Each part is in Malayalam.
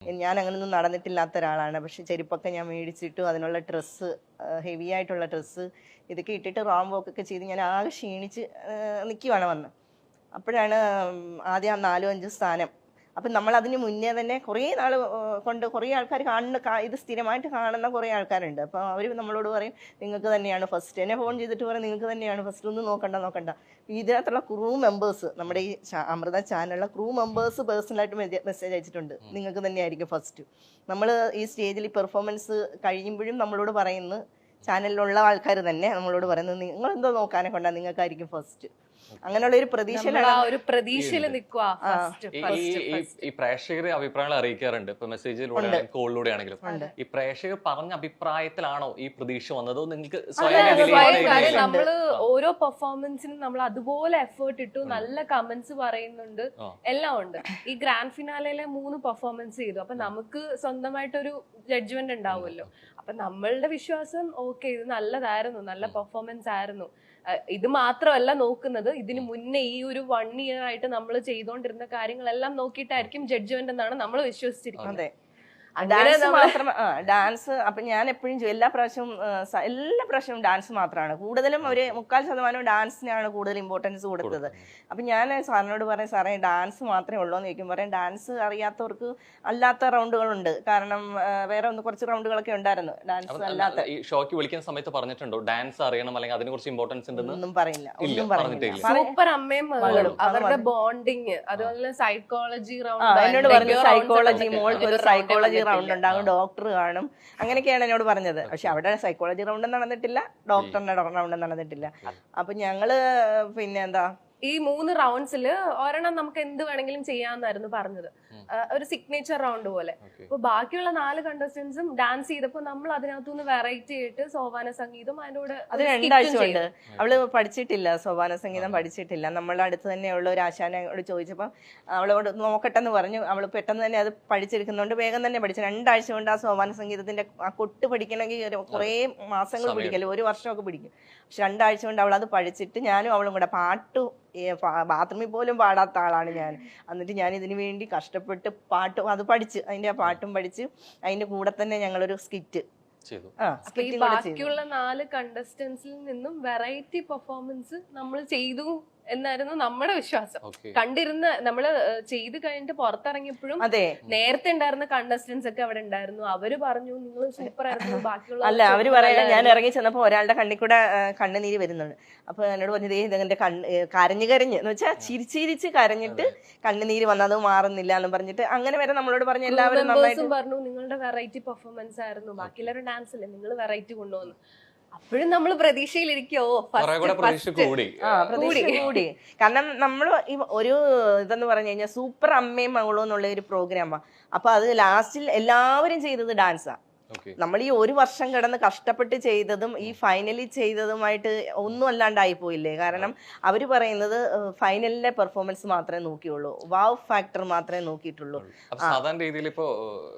ഞാൻ അങ്ങനൊന്നും നടന്നിട്ടില്ലാത്ത ഒരാളാണ്. പക്ഷെ ചെരുപ്പൊക്കെ ഞാൻ മേടിച്ചിട്ടു അതിനുള്ള ഡ്രസ്സ്, ഹെവി ആയിട്ടുള്ള ഡ്രസ്സ് ഇതൊക്കെ ഇട്ടിട്ട് റാം വോക്കൊക്കെ ചെയ്ത് ഞാൻ ആകെ ക്ഷീണിച്ച് നിൽക്കുവാണ് വന്ന്. അപ്പോഴാണ് ആദ്യം ആ 4-5 സ്ഥാനം. അപ്പം നമ്മൾ അതിന് മുന്നേ തന്നെ കുറേ നാൾ കൊണ്ട് കുറേ ആൾക്കാർ ഇത് സ്ഥിരമായിട്ട് കാണുന്ന കുറേ ആൾക്കാരുണ്ട്. അപ്പോൾ അവർ നമ്മളോട് പറയും നിങ്ങൾക്ക് തന്നെയാണ് ഫസ്റ്റ്. എന്നെ ഫോൺ ചെയ്തിട്ട് പറയും നിങ്ങൾക്ക് തന്നെയാണ് ഫസ്റ്റ്, ഒന്നും നോക്കണ്ട. ഇതിനകത്തുള്ള ക്രൂ മെമ്പേഴ്സ്, നമ്മുടെ ഈ അമൃത ചാനലിലെ ക്രൂ മെമ്പേഴ്സ് പേഴ്സണലായിട്ട് മെസ്സേജ് അയച്ചിട്ടുണ്ട്, നിങ്ങൾക്ക് തന്നെയായിരിക്കും ഫസ്റ്റ്. നമ്മൾ ഈ സ്റ്റേജിൽ പെർഫോമൻസ് കഴിയുമ്പോഴും നമ്മളോട് പറയുന്നു, ചാനലിലുള്ള ആൾക്കാർ തന്നെ നമ്മളോട് പറയുന്നത് നിങ്ങൾ എന്തോ നോക്കാനെ കൊണ്ടാണ് നിങ്ങൾക്കായിരിക്കും ഫസ്റ്റ്. അങ്ങനെയുള്ള ഒരു പ്രതീക്ഷയിൽ ഈ പ്രേക്ഷകരെ അഭിപ്രായങ്ങൾ അറിയിക്കാറുണ്ട്, ഇപ്പൊ മെസ്സേജിലൂടെ കോളിലൂടെ ആണെങ്കിലും. ഈ പ്രേക്ഷകർ പറഞ്ഞ അഭിപ്രായത്തിലാണോ ഈ പ്രതീക്ഷ വന്നതോ നിങ്ങൾക്ക് നമ്മള് ഓരോ പെർഫോമൻസിനും നമ്മൾ അതുപോലെ എഫേർട്ട് ഇട്ടു, നല്ല കമന്റ്സ് പറയുന്നുണ്ട്, എല്ലാം ഉണ്ട്. ഈ ഗ്രാൻഡ് ഫിനാലയിലെ 3 പെർഫോമൻസ് ചെയ്തു. അപ്പൊ നമുക്ക് സ്വന്തമായിട്ടൊരു ജഡ്ജ്മെന്റ് ഉണ്ടാവുമല്ലോ. അപ്പൊ നമ്മളുടെ വിശ്വാസം ഓക്കെ, ഇത് നല്ലതായിരുന്നു, നല്ല പെർഫോമൻസ് ആയിരുന്നു. ഇത് മാത്രമല്ല നോക്കുന്നത്, ഇതിന് മുന്നേ ഈ ഒരു 1 ഇയർ ആയിട്ട് നമ്മൾ ചെയ്തുകൊണ്ടിരുന്ന കാര്യങ്ങളെല്ലാം നോക്കിയിട്ടായിരിക്കും ജഡ്ജ്മെന്റ് എന്നാണ് നമ്മൾ വിശ്വസിച്ചിരിക്കുന്നത്. ഡാൻസ്. അപ്പൊ ഞാൻ എപ്പോഴും എല്ലാ പ്രാവശ്യവും ഡാൻസ് മാത്രമാണ് കൂടുതലും. ഒരു 3/4% ഡാൻസിനാണ് കൂടുതൽ ഇമ്പോർട്ടൻസ് കൊടുത്തത്. അപ്പൊ ഞാൻ സാറിനോട് പറയും, സാറേ ഡാൻസ് മാത്രമേ ഉള്ളൂ എന്ന് ചോദിക്കും. പറയും ഡാൻസ് അറിയാത്തവർക്ക് അല്ലാത്ത റൗണ്ടുകളുണ്ട്. കാരണം വേറെ കുറച്ച് റൗണ്ടുകളൊക്കെ ഉണ്ടായിരുന്നു ഡാൻസ് അല്ലാത്ത. ഷോക്ക് വിളിക്കുന്ന സമയത്ത് പറഞ്ഞിട്ടുണ്ടോ ഡാൻസ് അറിയണം അല്ലെങ്കിൽ അതിനെ കുറിച്ച് ഇമ്പോർട്ടൻസ് ഉണ്ടെന്ന്? ഒന്നും പറഞ്ഞില്ല. സൂപ്പർ അമ്മയും മകളും അവരുടെ ബോണ്ടിങ്, അതുപോലെ സൈക്കോളജി റൗണ്ട്. എന്നോട് പറഞ്ഞു സൈക്കോളജി, മോൾക്ക് ഒരു സൈക്കോളജി റൗണ്ട് ഉണ്ടാകും, ഡോക്ടർ കാണും, അങ്ങനെയൊക്കെയാണ് എന്നോട് പറഞ്ഞത്. പക്ഷെ അവിടെ സൈക്കോളജി റൗണ്ട് നടന്നിട്ടില്ല, ഡോക്ടറിന്റെ റൗണ്ട് നടന്നിട്ടില്ല. അപ്പൊ ഞങ്ങള് പിന്നെ എന്താ, ഈ 3 റൗണ്ട്സില് ഒരെണ്ണം നമുക്ക് എന്ത് വേണമെങ്കിലും ചെയ്യാന്നായിരുന്നു പറഞ്ഞത്, ഒരു സിഗ്നേച്ചർ റൗണ്ട് പോലെ. അപ്പൊ ബാക്കിയുള്ള 4 കണ്ടസ്റ്റൻസും ഡാൻസ് ചെയ്തപ്പോ നമ്മൾ അതിനകത്തുനിന്ന് വെറൈറ്റി ആയിട്ട് സോപാന സംഗീതം അതിന്റെ കൂടെ. അത് 2 ആഴ്ച കൊണ്ട് അവള് പഠിച്ചിട്ടില്ല, സോപാന സംഗീതം പഠിച്ചിട്ടില്ല. നമ്മളുടെ അടുത്ത് തന്നെയുള്ള ഒരു ആശാനോട് ചോദിച്ചപ്പോ അവളോട് നോക്കട്ടെന്ന് പറഞ്ഞു. അവള് പെട്ടെന്ന് തന്നെ അത് പഠിച്ചെടുക്കുന്നതുകൊണ്ട് വേഗം തന്നെ പഠിച്ചു. 2 ആഴ്ച കൊണ്ട് ആ സോപാന സംഗീതത്തിന്റെ ആ കൊട്ട് പഠിക്കണമെങ്കിൽ കുറേ മാസങ്ങൾ പിടിക്കല്ലോ, 1 വർഷമൊക്കെ പിടിക്കും. പക്ഷെ 2 ആഴ്ച കൊണ്ട് അവളത് പഠിച്ചിട്ട് ഞാനും അവളും കൂടെ ബാത്റൂമിൽ പോലും പാടാത്ത ആളാണ് ഞാൻ. എന്നിട്ട് ഞാൻ ഇതിനു വേണ്ടി കഷ്ടപ്പെട്ട് പാട്ട് അത് പഠിച്ച്, അതിന്റെ ആ പാട്ടും പഠിച്ച് അതിന്റെ കൂടെ തന്നെ ഞങ്ങളൊരു സ്കിറ്റ്. ബാക്കിയുള്ള 4 കണ്ടസ്റ്റൻസിൽ നിന്നും വെറൈറ്റി പെർഫോമൻസ് നമ്മൾ ചെയ്തു എന്നായിരുന്നു നമ്മുടെ വിശ്വാസം. കണ്ടിരുന്ന നമ്മള് ചെയ്ത് കഴിഞ്ഞിട്ട് പുറത്തിറങ്ങിയപ്പോഴും നേരത്തെ ഉണ്ടായിരുന്ന കണ്ടസ്റ്റൻസ് ഒക്കെ അവിടെ ഉണ്ടായിരുന്നു. അവര് പറഞ്ഞു നിങ്ങൾ സൂപ്പർ ആയിരുന്നു. ബാക്കിയുള്ള അവര് പറയാ, ഞാൻ ഇറങ്ങി ചെന്നപ്പോ ഒരാളുടെ കണ്ണിൽ കൂടെ കണ്ണുനീര് വരുന്നുണ്ട്. അപ്പൊ എന്നോട് പറഞ്ഞത് ഇതിന്റെ കരഞ്ഞ് എന്ന് വെച്ചാൽ ചിരിച്ചിരിച്ച് കരഞ്ഞിട്ട് കണ്ണുനീര് വന്നത് മാറുന്നില്ല എന്ന് പറഞ്ഞിട്ട് അങ്ങനെ വരെ നമ്മളോട് പറഞ്ഞു. എല്ലാവരും പറഞ്ഞു നിങ്ങളുടെ വെറൈറ്റി പെർഫോമൻസ് ആയിരുന്നു, ബാക്കിയുള്ളവരുടെ ഡാൻസ് അല്ലേ നിങ്ങൾ വെറൈറ്റി കൊണ്ടുവന്നു. അപ്പോഴും നമ്മൾ പ്രതീക്ഷയിലിരിക്കോ, പ്രതീക്ഷ കൂടി. കാരണം നമ്മൾ ഒരു ഇതെന്ന് പറഞ്ഞു കഴിഞ്ഞാൽ സൂപ്പർ അമ്മയും മകളും എന്നുള്ള ഒരു പ്രോഗ്രാമാണ്. അപ്പൊ അത് ലാസ്റ്റിൽ എല്ലാവരും ചെയ്തത് ഡാൻസാ. നമ്മൾ ഈ 1 വർഷം കിടന്ന് കഷ്ടപ്പെട്ട് ചെയ്തതും ഈ ഫൈനലി ചെയ്തതുമായിട്ട് ഒന്നും അല്ലാണ്ടായി പോയില്ലേ. കാരണം അവര് പറയുന്നത് ഫൈനലിലെ പെർഫോമൻസ് മാത്രമേ നോക്കിയുള്ളൂ, വാവ് ഫാക്ടർ മാത്രമേ നോക്കിയിട്ടുള്ളൂ. സാധാരണ രീതിയിൽ ഇപ്പോ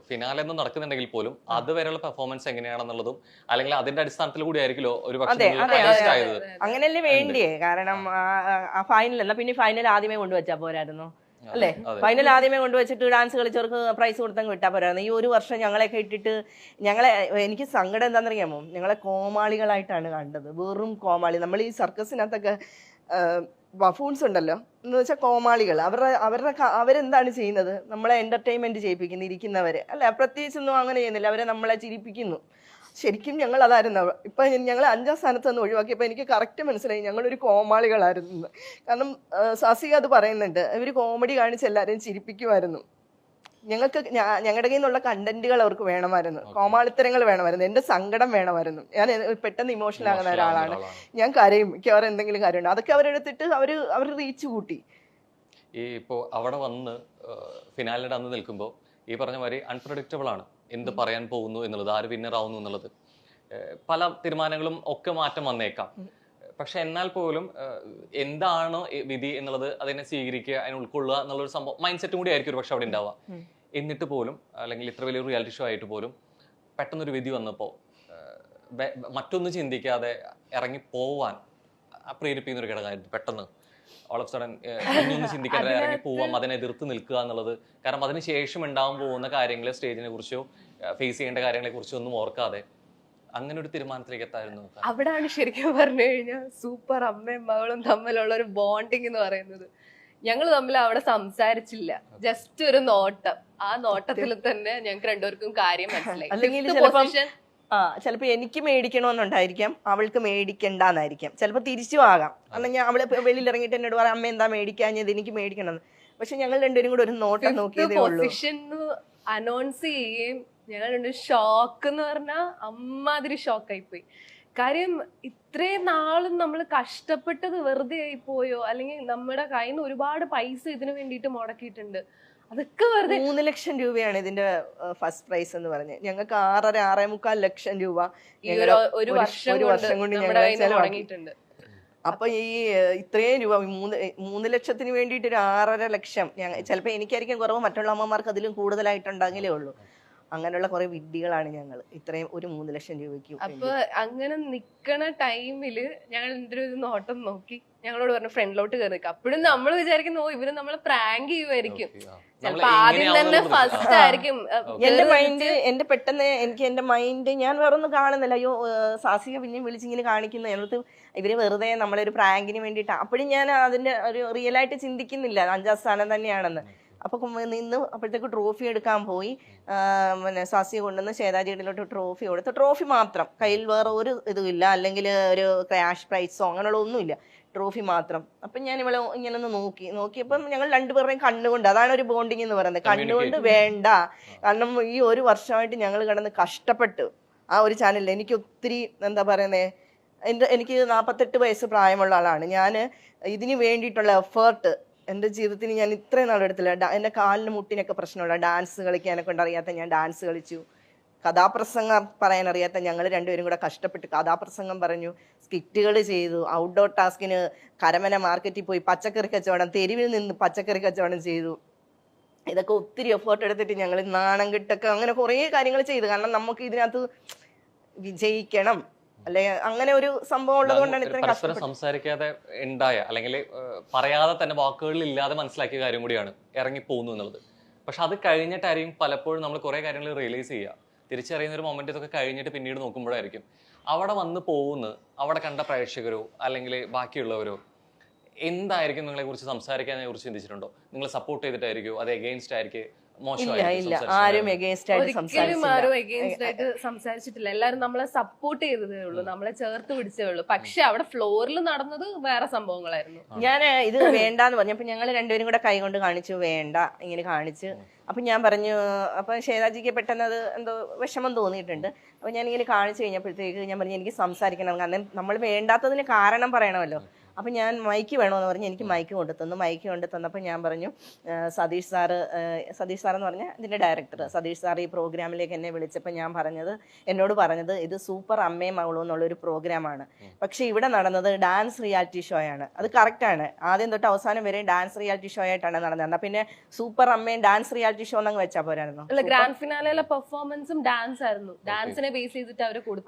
ഫിനാലെ ഒന്നും നടക്കുന്നുണ്ടെങ്കിൽ പോലും അതുവരെയുള്ള പെർഫോമൻസ് എങ്ങനെയാണെന്നുള്ളതും അല്ലെങ്കിൽ അതിന്റെ അടിസ്ഥാനത്തിൽ കൂടി ആയിരിക്കുമല്ലോ ഒരു അങ്ങനെയല്ലേ വേണ്ടിയേ. കാരണം ഫൈനലല്ല, പിന്നെ ഫൈനൽ ആദ്യമേ കൊണ്ടുവച്ചാ പോരായിരുന്നു അല്ലേ? ഫൈനൽ ആദ്യമേ കൊണ്ടുവച്ചിട്ട് ഡാൻസ് കളിച്ചവർക്ക് പ്രൈസ് കൊടുത്തങ്ങ് വിട്ടാൽ പോരായിരുന്നു. ഈ 1 വർഷം ഞങ്ങളെയൊക്കെ ഇട്ടിട്ട് എനിക്ക് സങ്കടം എന്താണെന്നറിയാമോ, ഞങ്ങളെ കോമാളികളായിട്ടാണ് കണ്ടത്, വെറും കോമാളി. നമ്മൾ ഈ സർക്കസിനകത്തൊക്കെ ബഫൂൺസ് ഉണ്ടല്ലോ എന്ന് വെച്ചാൽ കോമാളികൾ. അവരെന്താണ് ചെയ്യുന്നത്, നമ്മളെ എന്റർടൈൻമെന്റ് ചെയ്യിപ്പിക്കുന്നു, ഇരിക്കുന്നവരെ അല്ല, പ്രത്യേകിച്ചൊന്നും അങ്ങനെ ചെയ്യുന്നില്ല, അവരെ നമ്മളെ ചിരിപ്പിക്കുന്നു. ശരിക്കും ഞങ്ങൾ അതായിരുന്നു. ഇപ്പൊ ഞങ്ങൾ 5ാം സ്ഥാനത്ത് നിന്ന് ഒഴിവാക്കിയപ്പോൾ എനിക്ക് കറക്റ്റ് മനസ്സിലായി ഞങ്ങളൊരു കോമാളികളായിരുന്നു. കാരണം സാസിക അത് പറയുന്നുണ്ട്, ഇവര് കോമഡി കാണിച്ച് എല്ലാവരെയും ചിരിപ്പിക്കുമായിരുന്നു. ഞങ്ങളുടെ കയ്യിൽ നിന്നുള്ള കണ്ടന്റുകൾ അവർക്ക് വേണമായിരുന്നു, കോമാളിത്തരങ്ങൾ വേണമായിരുന്നു, എന്റെ സങ്കടം വേണമായിരുന്നു. ഞാൻ പെട്ടെന്ന് ഇമോഷണൽ ആകുന്ന ഒരാളാണ്, ഞാൻ കരയും, മിക്കവാറും എന്തെങ്കിലും കാര്യമുണ്ട്. അതൊക്കെ അവരെടുത്തിട്ട് അവർ റീച്ച് കൂട്ടി. ഈ ഇപ്പോ അവിടെ വന്ന് ഫിനാലിന്റെ അന്ന് നിൽക്കുമ്പോൾ ഈ പറഞ്ഞ മാതിരി അൺപ്രഡിക്റ്റബിൾ ആണ് എന്ത് പറയാൻ പോകുന്നു എന്നുള്ളത്, ആര് വിന്നർ ആവുന്നു എന്നുള്ളത്. പല തീരുമാനങ്ങളും ഒക്കെ മാറ്റം വന്നേക്കാം. പക്ഷെ എന്നാൽ പോലും എന്താണ് വിധി എന്നുള്ളത് അതിനെ സ്വീകരിക്കുക, അതിനെ ഉൾക്കൊള്ളുക എന്നുള്ളൊരു സംഭവം മൈൻഡ് സെറ്റും കൂടി ആയിരിക്കും ഒരു പക്ഷെ അവിടെ ഉണ്ടാവുക. എന്നിട്ട് പോലും അല്ലെങ്കിൽ ഇത്ര വലിയൊരു റിയാലിറ്റി ഷോ ആയിട്ട് പോലും പെട്ടെന്നൊരു വിധി വന്നപ്പോൾ മറ്റൊന്നും ചിന്തിക്കാതെ ഇറങ്ങി പോവാൻ പ്രേരിപ്പിക്കുന്ന ഒരു ഘടകമായിരുന്നു പെട്ടെന്ന്. ഓൾ ഓഫ് സഡൻ ഇനിയൊന്നും ചിന്തിക്കാൻ ഇറങ്ങി പോവാം, അതിനെ എതിർത്ത് നിൽക്കുക എന്നുള്ളത്. കാരണം അതിന് ശേഷം ഉണ്ടാവാൻ പോകുന്ന കാര്യങ്ങളെ, സ്റ്റേജിനെ കുറിച്ചോ ഫേസ് ചെയ്യേണ്ട കാര്യങ്ങളെ കുറിച്ചോ ഒന്നും ഓർക്കാതെ അങ്ങനെ ഒരു തീരുമാനത്തിലേക്ക് എത്തായിരുന്നു. അവിടാണ് ശരിക്കും പറഞ്ഞു കഴിഞ്ഞാൽ സൂപ്പർ അമ്മയും മകളും തമ്മിലുള്ള ഒരു ബോണ്ടിങ് എന്ന് പറയുന്നത്. ഞങ്ങൾ തമ്മിൽ അവിടെ സംസാരിച്ചില്ല, ജസ്റ്റ് ഒരു നോട്ടം. ആ നോട്ടത്തിൽ തന്നെ ഞങ്ങൾക്ക് രണ്ടുപേർക്കും കാര്യം മനസ്സിലായി. അല്ലെങ്കിൽ ചിലപ്പോ എനിക്ക് മേടിക്കണമെന്നുണ്ടായിരിക്കാം, അവൾക്ക് മേടിക്കണ്ടെന്നായിരിക്കാം, ചിലപ്പോ തിരിച്ചും ആകാം. അല്ലെങ്കിൽ അവള് വെളിയിൽ ഇറങ്ങിയിട്ട് എന്നോട് പറയാം അമ്മ എന്താ മേടിക്കാഞ്ഞത്, എനിക്ക് മേടിക്കണം. പക്ഷെ ഞങ്ങൾ രണ്ടുപേരും കൂടെ ഒരു നോട്ടം നോക്കിയതേ ഉള്ളൂ. അനൗൺസ് ചെയ്യുകയും ഞങ്ങൾ രണ്ടും ഷോക്ക് എന്ന് പറഞ്ഞാൽ അമ്മാതിരി ഷോക്കായി പോയി. കാര്യം ഇത്രയും നാളും നമ്മൾ കഷ്ടപ്പെട്ടത് വെറുതെ ആയി പോയോ, അല്ലെങ്കിൽ നമ്മുടെ കയ്യിൽ നിന്ന് ഒരുപാട് പൈസ ഇതിനു വേണ്ടിയിട്ട് മുടക്കിയിട്ടുണ്ട്, അതൊക്കെ വെറുതെ. 3 ലക്ഷം രൂപയാണ് ഇതിന്റെ ഫസ്റ്റ് പ്രൈസ് എന്ന് പറഞ്ഞ്. ഞങ്ങൾക്ക് 6.5 ലക്ഷം രൂപ ഒരു വർഷം കൊണ്ട് ഞങ്ങൾ മുടങ്ങിയിട്ടുണ്ട്. അപ്പൊ ഈ ഇത്രയും രൂപ 3 ലക്ഷത്തിന് വേണ്ടിയിട്ട് ഒരു 6.5 ലക്ഷം ചിലപ്പോ എനിക്കായിരിക്കും കുറവ്, മറ്റുള്ള അമ്മമാർക്ക് അതിലും കൂടുതലായിട്ടുണ്ടെങ്കിലേ ഉള്ളൂ. അങ്ങനെയുള്ള കുറെ വിഡ്ഢികളാണ് ഞങ്ങൾ ഇത്രയും ഒരു 3 ലക്ഷം രൂപയ്ക്ക്. അപ്പൊ അങ്ങനെ നിക്കണ ടൈമില് ഞങ്ങൾ എന്തൊരു നോട്ടം നോക്കി ഞങ്ങളോട് പറഞ്ഞു ഫ്രണ്ടിലോട്ട് കയറി. അപ്പോഴും നമ്മൾ വിചാരിക്കുന്നു ഇവര് നമ്മളെ പ്രാങ്ക് ചെയ്യുമായിരിക്കും, ചിലപ്പോ ആദ്യം തന്നെ ഫസ്റ്റ് ആയിരിക്കും. എന്റെ പെട്ടെന്ന് എനിക്ക് എന്റെ മൈൻഡ് ഞാൻ വേറൊന്നും കാണുന്നില്ല. അയ്യോ സാസിക പിന്നെയും വിളിച്ചിങ്ങനെ കാണിക്കുന്നു, ഞങ്ങൾക്ക് ഇവര് വെറുതെ നമ്മളൊരു പ്രാങ്കിന് വേണ്ടിയിട്ട്. അപ്പോഴും ഞാൻ അതിന്റെ ഒരു റിയൽ ആയിട്ട് ചിന്തിക്കുന്നില്ല 5ാം സ്ഥാനം തന്നെയാണെന്ന്. അപ്പൊ നിന്ന് അപ്പോഴത്തേക്ക് ട്രോഫി എടുക്കാൻ പോയി. പിന്നെ സാസിയെ കൊണ്ടുവന്ന് ശ്വേതാജിയിലോട്ട് ട്രോഫി കൊടുത്തു. ട്രോഫി മാത്രം, കയ്യിൽ വേറെ ഒരു ഇതുമില്ല, അല്ലെങ്കിൽ ഒരു ക്യാഷ് പ്രൈസോ അങ്ങനെയുള്ള ഒന്നുമില്ല, ട്രോഫി മാത്രം. അപ്പൊ ഞാൻ ഇവളെ ഇങ്ങനെ ഒന്ന് നോക്കിയപ്പം ഞങ്ങൾ രണ്ടുപേരുടെയും കണ്ണുകൊണ്ട്, അതാണ് ഒരു ബോണ്ടിങ് എന്ന് പറയുന്നത്. കണ്ണുകൊണ്ട് വേണ്ട, കാരണം ഈ ഒരു വർഷമായിട്ട് ഞങ്ങൾ കിടന്ന് കഷ്ടപ്പെട്ടു ആ ഒരു ചാനലിൽ. എനിക്ക് ഒത്തിരി എന്താ പറയുന്നേ, എനിക്ക് 48 വയസ്സ് പ്രായമുള്ള ആളാണ് ഞാൻ. ഇതിന് വേണ്ടിയിട്ടുള്ള എഫേർട്ട് എൻ്റെ ജീവിതത്തിൽ ഞാൻ ഇത്രയും നാളെടുത്തില്ല. എൻ്റെ കാലിന് മുട്ടിനൊക്കെ പ്രശ്നമുള്ള, ഡാൻസ് കളിക്കാനെ കൊണ്ട് അറിയാത്ത ഞാൻ ഡാൻസ് കളിച്ചു. കഥാപ്രസംഗം പറയാൻ അറിയാത്ത ഞങ്ങൾ രണ്ടുപേരും കൂടെ കഷ്ടപ്പെട്ട് കഥാപ്രസംഗം പറഞ്ഞു, സ്കിറ്റുകൾ ചെയ്തു, ഔട്ട്ഡോർ ടാസ്കിന് കരമന മാർക്കറ്റിൽ പോയി പച്ചക്കറി കച്ചവടം, തെരുവിൽ നിന്ന് പച്ചക്കറി കച്ചവടം ചെയ്തു. ഇതൊക്കെ ഒത്തിരി എഫേർട്ട് എടുത്തിട്ട് ഞങ്ങൾ നാണം കെട്ടൊക്കെ അങ്ങനെ കുറേ കാര്യങ്ങൾ ചെയ്തു. കാരണം നമുക്ക് ഇതിനകത്ത് വിജയിക്കണം, അല്ലെ അങ്ങനെ ഒരു സംഭവം ഉള്ളത് കൊണ്ടാണ് ഇത്രയും പരസ്പരം സംസാരിക്കാതെ ഉണ്ടായ, അല്ലെങ്കിൽ പറയാതെ തന്നെ വാക്കുകളിൽ ഇല്ലാതെ മനസ്സിലാക്കിയ കാര്യം കൂടിയാണ് ഇറങ്ങി പോകുന്നു എന്നുള്ളത്. പക്ഷെ അത് കഴിഞ്ഞിട്ടായിരിക്കും പലപ്പോഴും നമ്മൾ കുറെ കാര്യങ്ങൾ റിയലൈസ് ചെയ്യുക, തിരിച്ചറിയുന്ന ഒരു മൊമെന്റ് ഇതൊക്കെ കഴിഞ്ഞിട്ട് പിന്നീട് നോക്കുമ്പോഴായിരിക്കും അവിടെ വന്ന് പോകുന്ന, അവിടെ കണ്ട പ്രേക്ഷകരോ അല്ലെങ്കിൽ ബാക്കിയുള്ളവരോ എന്തായിരിക്കും നിങ്ങളെ കുറിച്ച് സംസാരിക്കാനെ കുറിച്ച് ചിന്തിച്ചിട്ടുണ്ടോ? നിങ്ങൾ സപ്പോർട്ട് ചെയ്തിട്ടായിരിക്കോ, അത് എഗെയിൻസ്റ്റ് ആയിരിക്കും? ആരും എഗെയിൻസ്റ്റ് ആയിട്ട് സംസാരിച്ചിട്ടില്ല. എല്ലാരും നമ്മളെ സപ്പോർട്ട് ചെയ്തതേ ഉള്ളൂ, നമ്മളെ ചേർത്ത് പിടിച്ചേ ഉള്ളൂ. പക്ഷെ അവിടെ ഫ്ലോറിൽ നടന്നത് വേറെ സംഭവങ്ങളായിരുന്നു. ഞാൻ ഇത് വേണ്ടാന്ന് പറഞ്ഞു. അപ്പൊ ഞങ്ങൾ രണ്ടുപേരും കൂടെ കൈ കൊണ്ട് കാണിച്ചു, വേണ്ട ഇങ്ങനെ കാണിച്ചു. അപ്പൊ ഞാൻ പറഞ്ഞു, അപ്പൊ ശ്വേതാജിക്ക് പെട്ടെന്ന് അത് എന്തോ വിഷമം തോന്നിയിട്ടുണ്ട്. അപ്പൊ ഞാൻ ഇങ്ങനെ കാണിച്ചു കഴിഞ്ഞപ്പോഴത്തേക്ക് ഞാൻ പറഞ്ഞു എനിക്ക് സംസാരിക്കണം, കാരണം നമ്മൾ വേണ്ടാത്തതിന് കാരണം പറയണമല്ലോ. അപ്പൊ ഞാൻ മൈക്ക് വേണമെന്ന് പറഞ്ഞ് എനിക്ക് മൈക്ക് കൊണ്ടു തന്നപ്പോൾ ഞാൻ പറഞ്ഞു സതീഷ് സാറ് എന്ന് പറഞ്ഞാൽ ഇതിന്റെ ഡയറക്ടർ സതീഷ് സാർ ഈ പ്രോഗ്രാമിലേക്ക് എന്നെ വിളിച്ചപ്പോൾ എന്നോട് പറഞ്ഞത് ഇത് സൂപ്പർ അമ്മയും മകളും എന്നുള്ളൊരു പ്രോഗ്രാമാണ്. പക്ഷെ ഇവിടെ നടന്നത് ഡാൻസ് റിയാലിറ്റി ഷോ ആണ്. അത് കറക്റ്റാണ്, ആദ്യം തൊട്ട് അവസാനം വരെ ഡാൻസ് റിയാലിറ്റി ഷോ ആയിട്ടാണ് നടന്നത്. എന്നാ പിന്നെ സൂപ്പർ അമ്മയും ഡാൻസ് റിയാലിറ്റി ഷോ എന്നങ്ങ് വെച്ചാൽ പോരായിരുന്നു? അല്ല, ഗ്രാൻഡ് ഫിനാലയിലെ പെർഫോമൻസും ഡാൻസ് ആയിരുന്നു, ഡാൻസിനെ ബേസ് ചെയ്തിട്ട് അവർ കൊടുത്തു.